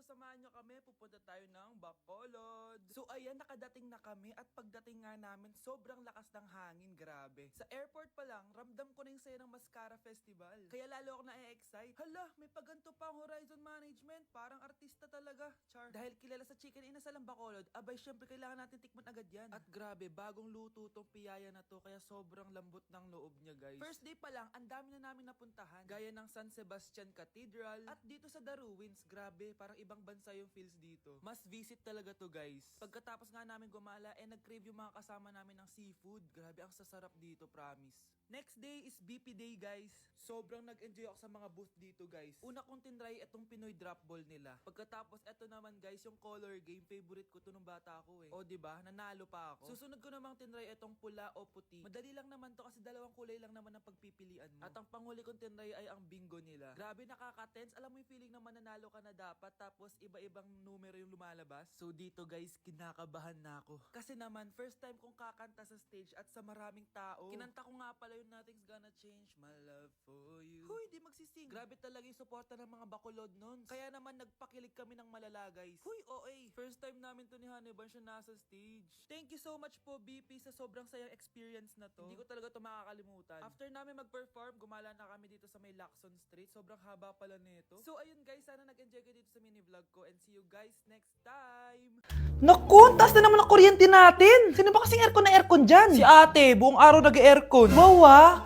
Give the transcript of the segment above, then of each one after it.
samahan nyo kami, pupunta tayo ng Bacolod. So ayan, nakadating na kami at pagdating nga namin, sobrang lakas ng hangin, grabe. Sa airport pa lang, ramdam ko na yung saya ng Mascara Festival. Kaya lalo ako na-excite. Hala, may paganto pa ang Horizon Management, parang artista talaga. Char. Dahil kilala sa chicken inasal ang Bacolod, abay syempre kailangan natin tikman agad yan. At grabe, bagong luto tong piyaya na to, kaya sobrang lambot ng loob niya, guys. First day pa lang, ang dami na namin napuntahan. Gaya ng San Sebastian Cathedral at dito sa The Ruins, grabe, parang ibang bansa yung feels dito. Must visit talaga to, guys. Pagkatapos nga namin gumala, nag-crave yung mga kasama namin ng seafood. Grabe, ang sasarap dito, promise. Next day is BP Day, guys. Sobrang nag-enjoy ako sa mga booth dito, guys. Una kong tinry itong Pinoy drop ball nila. Pagkatapos, eto naman, guys, yung color game. Favorite ko to nung bata ako eh. O, diba? Nanalo pa ako. Susunod ko namang tinry itong pula o puti. Madali lang naman to kasi dalawang kulay lang naman ang pagpipilian mo. At ang panghuli kong tinry ay ang bingo nila. Grabe, nakaka-tense. Alam mo yung feeling na mananalo ka na dapat, tapos iba-ibang numero yung lumalabas. So dito, guys, kinakabahan na ako. Kasi naman, first time kong kakanta sa stage at sa maraming tao. Kinanta ko nga pala yung Nothing's Gonna Change My Love For You. Huy, di magsising. Grabe talaga yung suporta ng mga Bacolod nun. Kaya naman nagpakilig kami ng malala, guys. Huy, OA. First time namin to ni Hannibal siya nasa stage. Thank you so much po, BP, sa sobrang sayang experience na to. Hindi ko talaga to makakalimutan. After namin mag-perform, gumala na kami dito sa may Lacson Street. Sobrang haba pala nito. So ayun, guys, sana nag-enjoy kayo dito sa mini vlog ko and see you guys next time. Naku, taas na naman ang kuryente natin. Sino ba kasing aircon na aircon dyan? Si ate, buong araw nag-aircon. Wow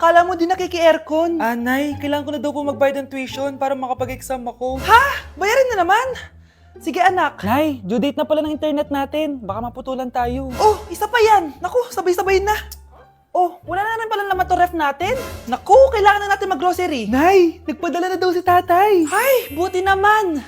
kala mo di nakiki-aircon. Anay, kailangan ko na daw po magbayad ng tuition para makapag-exam ako. Ha? Bayarin na naman? Sige anak. Nay, due date na pala ng internet natin. Baka maputulan tayo. Oh, isa pa yan. Naku, sabay-sabay na. Oh, wala na naman pala naman to ref natin. Naku, kailangan na natin mag-grocery. Nay, nagpadala na daw si tatay. Ay, buti naman.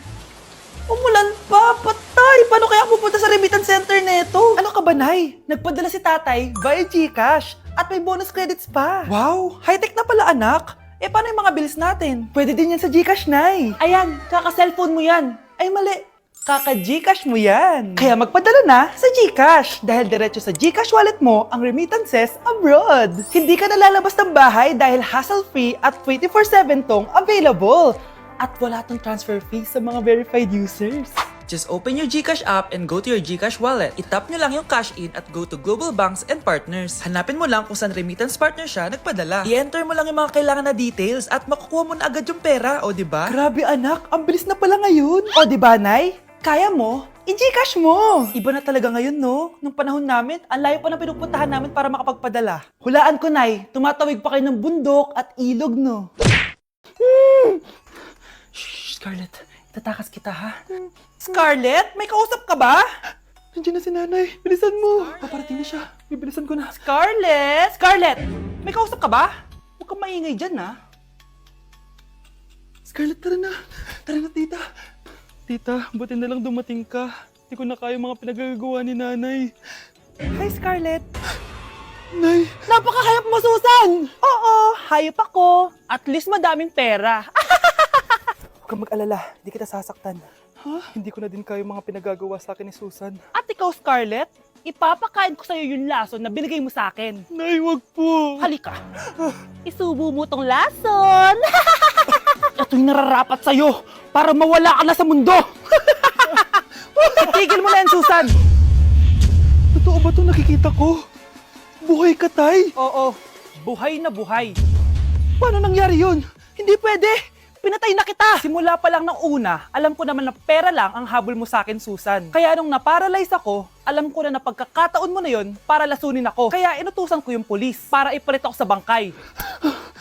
Umulan pa, patay. Paano kaya pupunta sa remittance center neto? Ano ka ba, Nay? Nagpadala si tatay via GCash at may bonus credits pa. Wow, High-tech na pala, anak. Eh, paano yung mga bills natin? Pwede din yan sa GCash, Nay. Ayan, kaka-cellphone mo yan. Ay, mali. Kaka-GCash mo yan. Kaya magpadala na sa GCash dahil diretso sa GCash wallet mo ang remittances abroad. Hindi ka nalalabas ng bahay dahil hassle-free at 24/7 tong available. At wala tong transfer fee sa mga verified users. just open your GCash app and go to your GCash wallet. Itap nyo lang yung cash in at go to global banks and partners. Hanapin mo lang kung saan remittance partner siya nagpadala. I-enter mo lang yung mga kailangan na details at makukuha mo na agad yung pera, o diba? Grabe anak, ang bilis na pala ngayon. O diba, Nay? Kaya mo? I-GCash mo! Iba na talaga ngayon, no? Nung panahon namin, ang layo pa ng pinupuntahan namin para makapagpadala. Hulaan ko, Nay, tumatawid pa kayo ng bundok at ilog, no? Shh, Scarlett, itatakas kita, ha? Scarlett, may kausap ka ba? Nandiyan na si nanay. Bilisan mo. Paparating na siya. Bibilisan ko na. Scarlett! Scarlett! May kausap ka ba? Huwag kang maingay dyan, ha? Scarlett, tara na. Tara na, tita. Tita, buti na lang dumating ka. Hindi ko na kaya mga pinagagawa ni nanay. Hi, Scarlett. Nay, Napakahayap mo, Susan! Oo, hayop ako. At least madaming pera. huwag kang mag-alala. Hindi kita sasaktan. Hindi ko na din kaya mga pinagagawa sa akin ni Susan. At ikaw, Scarlett, ipapakain ko sa'yo yung lason na binigay mo sa akin. Nay, wag po. Halika. Isubo mo tong lason. Ito'y nararapat sa'yo para mawala ka na sa mundo. Itigil mo na yan, Susan. Totoo ba itong nakikita ko? Buhay ka, tay. Oo, buhay na buhay. Paano nangyari yun? Hindi pwede. Pinatay na kita. Simula pa lang ng una, alam ko naman na pera lang ang habol mo sa akin, Susan. Kaya nung naparalyze ako, alam ko na pagkakataon mo na yon para lasunin ako. Kaya inutusan ko yung pulis para ipalit ako sa bangkay.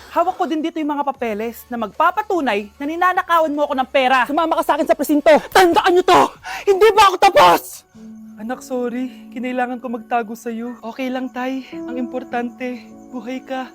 Hawak ko din dito yung mga papeles na magpapatunay na ninanakawan mo ako ng pera. Sumama ka sa akin sa presinto. Tandaan nyo to! Hindi ba ako tapos? Anak, sorry. Kinailangan ko magtago sa'yo. Okay lang, tay. Ang importante, buhay ka.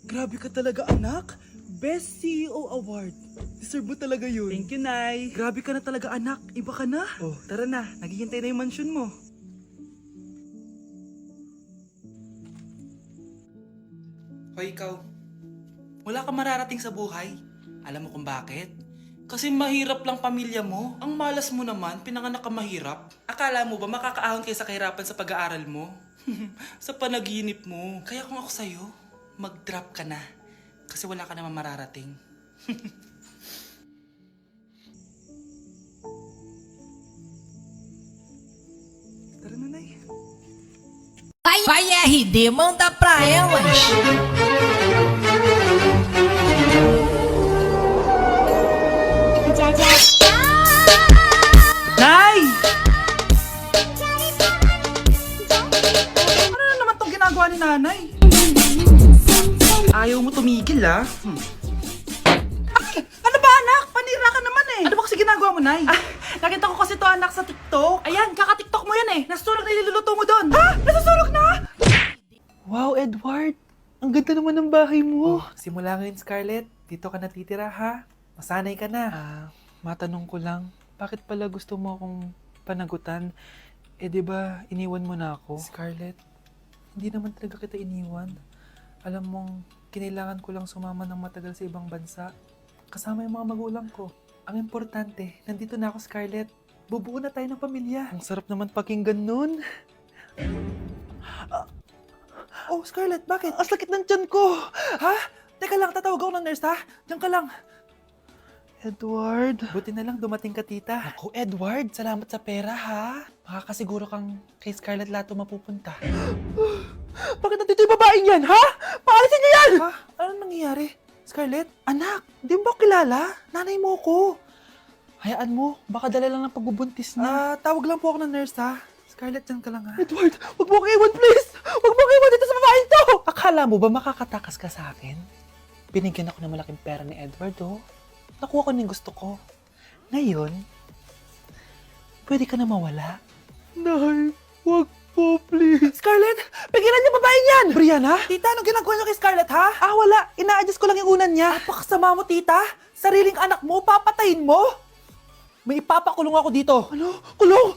Grabe ka talaga, anak. Best CEO Award. Deserve mo talaga yun. Thank you, Nay. Grabe ka na talaga, anak. Iba ka na. Oh, tara na. Naghihintay na yung mansion mo. Hoy, ikaw. Wala kang mararating sa buhay. Alam mo kung bakit? Kasi mahirap lang pamilya mo. Ang malas mo naman, pinanganak ka mahirap. Akala mo ba makakaahon kayo sa kahirapan sa pag-aaral mo? Sa panaginip mo. Kaya kung ako sa'yo, mag-drop ka na. Kasi wala ka naman mararating. Tara na, Nay. Vai RD, manda pra elas. Nay! Ano na naman tong ginagawa ni Nanay? Ayaw mo tumigil, ah. Ay! Ano ba, anak? Panira ka naman eh. Ano ba kasi ginagawa mo, Nay? Nakita ko kasi to, anak, sa TikTok. Ayan, kaka-TikTok mo yan eh. Nasusunog na iluluto mo doon. Ha? Nasusunog na? Wow, Edward. Ang ganda naman ng bahay mo. Simula ngayon, Scarlett. Dito ka natitira, ha? Masanay ka na. Matanong ko lang, bakit pala gusto mo akong panagutan? Eh, di ba, iniwan mo na ako? Scarlett, hindi naman talaga kita iniwan. Alam mong, kinailangan ko lang sumama ng matagal sa ibang bansa. Kasama yung mga magulang ko. Ang importante, nandito na ako, Scarlett. Bubuo na tayo ng pamilya. Ang sarap naman pakinggan nun. Oh, Scarlett, bakit? Ang sakit ng tiyan ko. Ha? Teka lang, tatawag ako ng nurse, ha? Diyan ka lang. Edward. Buti na lang dumating ka, tita. Ako, Edward, salamat sa pera, ha? Makakasiguro kang kay Scarlett Lato mapupunta. Bakit nandito yung babaeng yan, ha? Paalisin niyo yan! Ha? Anong nangyayari? Scarlett? Anak, di mo ba kilala? Nanay mo ko. Hayaan mo, baka dala lang ng pagbubuntis niya. Tawag lang po ako ng nurse, ha? Scarlett, dyan ka lang, ha? Edward, wag mo kang iwan, please! Wag mo kang iwan dito sa babaeng to! Akala mo ba makakatakas ka sa akin? Binigyan ako ng malaking pera ni Edward, oh. Nakuha ko na yung gusto ko. Ngayon, pwede ka na mawala. Nay, wag po, please. Scarlett, pigilan niyo babaeng yan! Brianna? Tita, anong ginagawa niyo kay Scarlett, ha? Wala. Ina-adjust ko lang yung unan niya. Napakasama mo, tita. Sariling anak mo, papatayin mo? May ipapakulong ako dito. Ano? Kulong?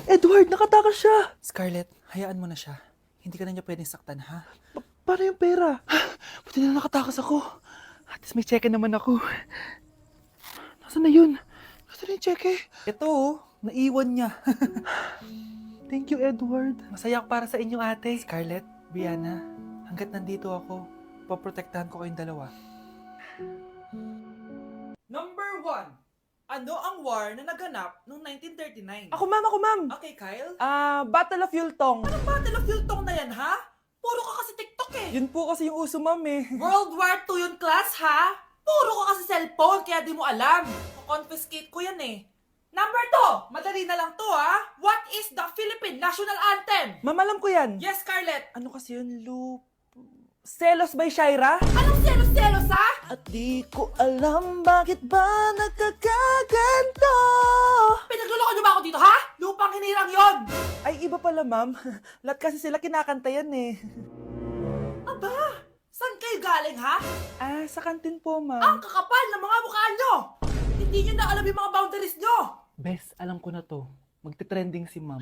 Edward, nakatakas siya. Scarlett, hayaan mo na siya. Hindi ka na niya pwedeng saktan, ha? Paano yung pera? Buti na nakatakas ako. At least may cheque naman ako. Nasaan na yun? Nasaan na yung cheque? Ito, oh. Naiwan niya. Thank you, Edward. Masaya ako para sa inyo, ate. Scarlett, Brianna, hanggat nandito ako, poprotektahan ko kayong dalawa. Number 1. Ano ang war na naganap noong 1939? Ako, ma'am. Okay, Kyle? Battle of Yultong. Anong Battle of Yultong na yan, ha? Puro ka kasi TikTok eh. Yun po kasi yung uso, ma'am eh. World War II yun, class, ha? Puro ka kasi cellphone, kaya di mo alam. Confiscate ko yan eh. Number 2, madali na lang to, ha? What is the Philippine National Anthem? Ma'am, alam ko yan. Yes, Scarlett. Ano kasi yun, Selos by Shaira? Anong selos, ha? At di ko alam bakit ba nagkakaganto. Pinagluloko niyo ba ako dito, ha? Lupang hinirang yon. Ay, iba pala, ma'am. Lahat kasi sila kinakanta yan eh. Aba, saan kayo galing, ha? Sa kantin po, ma'am. Ang kakapal ng mga mukha nyo! Hindi nyo na alam yung mga boundaries nyo! Bes, alam ko na to. Magte-trending si ma'am.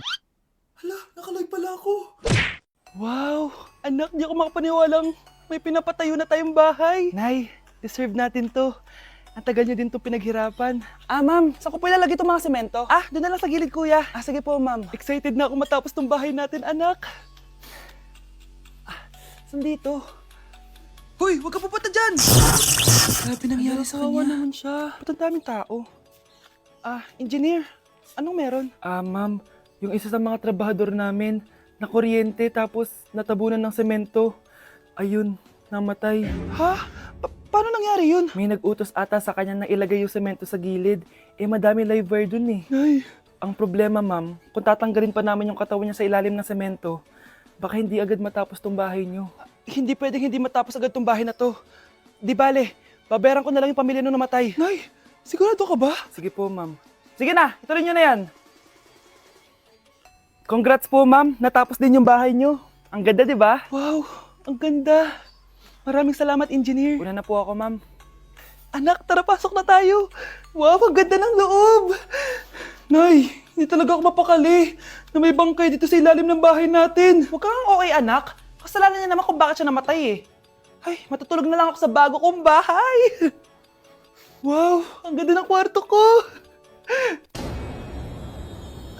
Hala, nakaloy pala ako. Wow! Anak, di ako makapaniwalang may pinapatayo na tayong bahay. Nay, deserve natin to. Ang tagal niyo din to pinaghirapan. Ma'am, saan ko po ilalagay itong mga semento? Doon na lang sa gilid, kuya. Sige po, ma'am. Excited na ako matapos tong bahay natin, anak. Saan dito? Hoy, huwag ka pupunta dyan! Grabe nangyari sa kanya. Naman siya. Ba't ang daming tao? Engineer, anong meron? Ma'am, yung isa sa mga trabahador namin, na kuryente tapos natabunan ng semento. Ayun, namatay. Ha? Paano nangyari yun? May nag-utos ata sa kanya na ilagay yung semento sa gilid. Madami live wire dun eh. Ay. Ang problema, ma'am, kung tatanggalin pa namin yung katawan niya sa ilalim ng semento, baka hindi agad matapos tong bahay niyo. Hindi pwedeng hindi matapos agad tong bahay na to. Di bale, babayaran ko na lang yung pamilya nung namatay. Nay, sigurado ka ba? Sige po, ma'am. Sige na, ituloy niyo na yan. Congrats po, ma'am. Natapos din yung bahay niyo. Ang ganda, di ba? Wow, ang ganda. Maraming salamat, engineer. Una na po ako, ma'am. Anak, tara, pasok na tayo. Wow, ang ganda ng loob. Nay, hindi talaga ako mapakali na may bangkay dito sa ilalim ng bahay natin. Huwag kang okay, anak. Kasalanan niya naman kung bakit siya namatay eh. Ay, matutulog na lang ako sa bago kong bahay. Wow, ang ganda ng kwarto ko!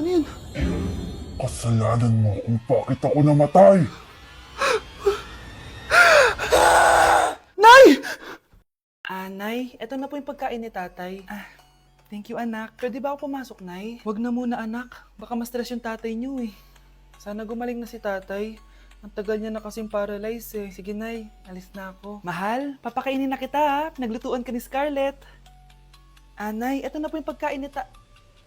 Ano yun? Kasalanan mo kung bakit ako namatay. Nay! Nay, eto na po yung pagkain ni tatay. Thank you, anak. Pwede ba ako pumasok, Nay? Wag na muna, anak. Baka ma-stress yung tatay niyo eh. Sana gumaling na si tatay. Ang tagal niya na kasing paralyzed eh. Sige, Nay. Alis na ako. Mahal, papakainin na kita ha. Pinaglutuan ka ni Scarlett. Nay, eto na po yung pagkain ni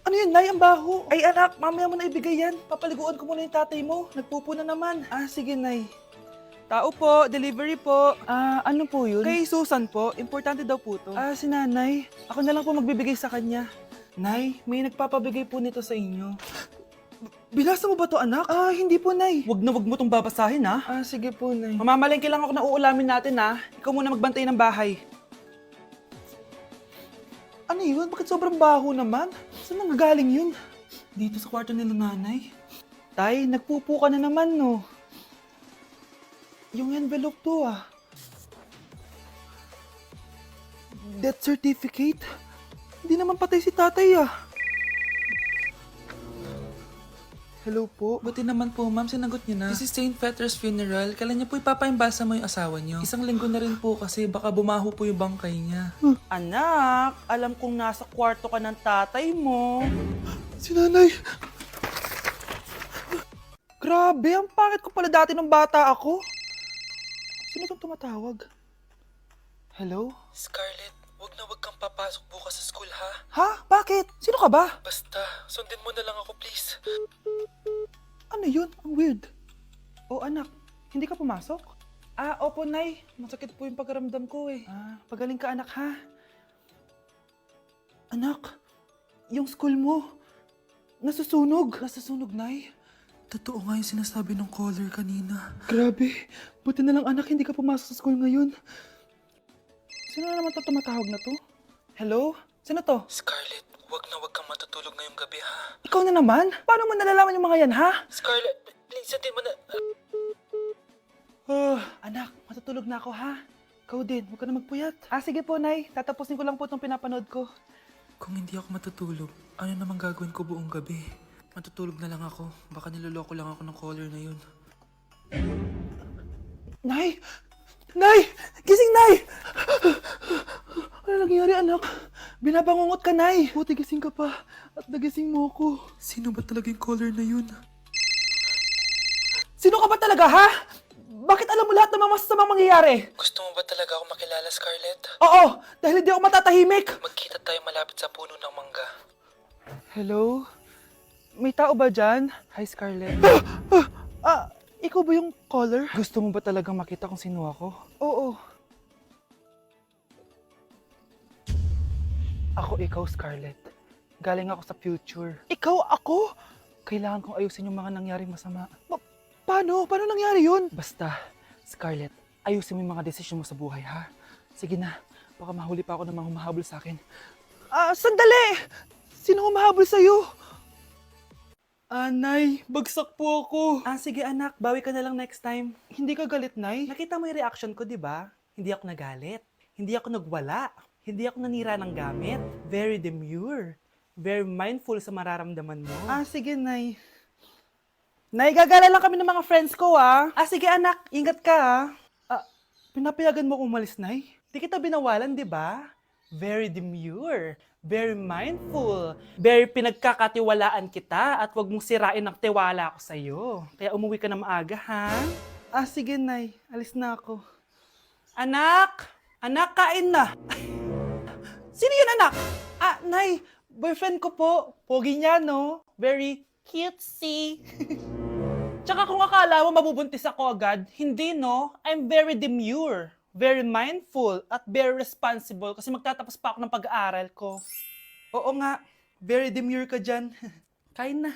Ano yun, Nay? Ang baho. Ay, anak, mamaya mo na ibigay yan. Papaliguan ko muna yung tatay mo. Nagpupo na naman. Sige, Nay. Tao po, delivery po. Ano po yun? Kay Susan po, importante daw po to. Si nanay. Ako na lang po magbibigay sa kanya. Nay, may nagpapabigay po nito sa inyo. Binasa mo ba to, anak? Hindi po, Nay. Wag na wag mo tong babasahin, ha? Sige po, Nay. Mamamalengke lang ako na uulamin natin, ha? Ikaw muna magbantay ng bahay. Ano yun? Bakit sobrang baho naman? Saan nanggagaling yun? Dito sa kwarto nila nanay. Tay, nagpupo ka na naman, no? Yung envelope to, Death certificate? Hindi naman patay si tatay, Hello po. Buti naman po, ma'am. Sinagot niyo na. This is St. Peter's Funeral. Kailan niyo po ipapaimbasa mo yung asawa niyo? Isang linggo na rin po kasi baka bumaho po yung bangkay niya. Anak, alam kong nasa kwarto ka ng tatay mo. Si nanay. Grabe, ang pangit ko pala dati nung bata ako. Sino itong tumatawag? Hello? Scarlett, wag na wag kang papasok bukas sa school, ha? Ha? Bakit? Sino ka ba? Basta, sundin mo na lang ako, please. Ano yun? Ang weird. Anak, hindi ka pumasok? Opo, Nay. Masakit po yung pagkaramdam ko eh. Pagaling ka, anak, ha? Anak, yung school mo, nasusunog. Nasusunog, Nay? Totoo nga yung sinasabi ng caller kanina. Grabe. Buti na lang, anak, hindi ka pumasok sa school ngayon. Sino na naman tumatawag na to? Hello? Sino to? Scarlett, wag na wag kang matutulog ngayong gabi, ha? Ikaw na naman? Paano mo nalalaman yung mga yan, ha? Scarlett, please, sabihin mo na... anak, matutulog na ako, ha? Ikaw din, huwag ka na magpuyat. Sige po, Nay. Tatapusin ko lang po itong pinapanood ko. Kung hindi ako matutulog, ano namang gagawin ko buong gabi? Matutulog na lang ako. Baka niloloko lang ako ng caller na yun. Nay! Nay! Gising, Nay! Ano nangyari, anak? Binabangungot ka, Nay! Buti gising ka pa. At nagising mo ako. Sino ba talaga yung caller na yun? Sino ka ba talaga, ha? Bakit alam mo lahat ng mga masasamang mangyayari? Gusto mo ba talaga ako makilala, Scarlett? Oo! Dahil hindi ako matatahimik! Magkita tayo malapit sa puno ng mangga. Hello? May tao ba dyan? Hi, Scarlett. Ikaw ba yung caller? Gusto mo ba talagang makita kung sino ako? Oo. Ako ikaw, Scarlett. Galing ako sa future. Ikaw ako? Kailangan kong ayusin yung mga nangyaring masama. Paano? Paano nangyari yun? Basta, Scarlett, ayusin mo yung mga desisyon mo sa buhay, ha? Sige na, baka mahuli pa ako ng mga humahabol sa akin. Sandali! Sino humahabol sa'yo? Nay, bagsak po ako. Sige anak, bawi ka na lang next time. Hindi ka galit, Nay? Nakita mo yung reaction ko, di ba? Hindi ako nagalit. Hindi ako nagwala. Hindi ako nanira ng gamit. Very demure. Very mindful sa mararamdaman mo. Sige, Nay. Nay, gagala lang kami ng mga friends ko, sige anak, ingat ka, pinapayagan mo akong umalis, Nay? Di kita binawalan, di ba? Very demure. Very mindful. Very pinagkakatiwalaan kita at wag mong sirain ang tiwala ko sa'yo. Kaya umuwi ka na maaga, ha? Sige, Nay. Alis na ako. Anak! Anak, kain na! Sino yun, anak? Nay, boyfriend ko po. Pogi niya, no? Very cutesy. Tsaka kung akala mo mabubuntis ako agad, hindi, no? I'm very demure. Very mindful at very responsible kasi magtatapos pa ako ng pag-aaral ko. Oo nga, very demure ka dyan. Kain na.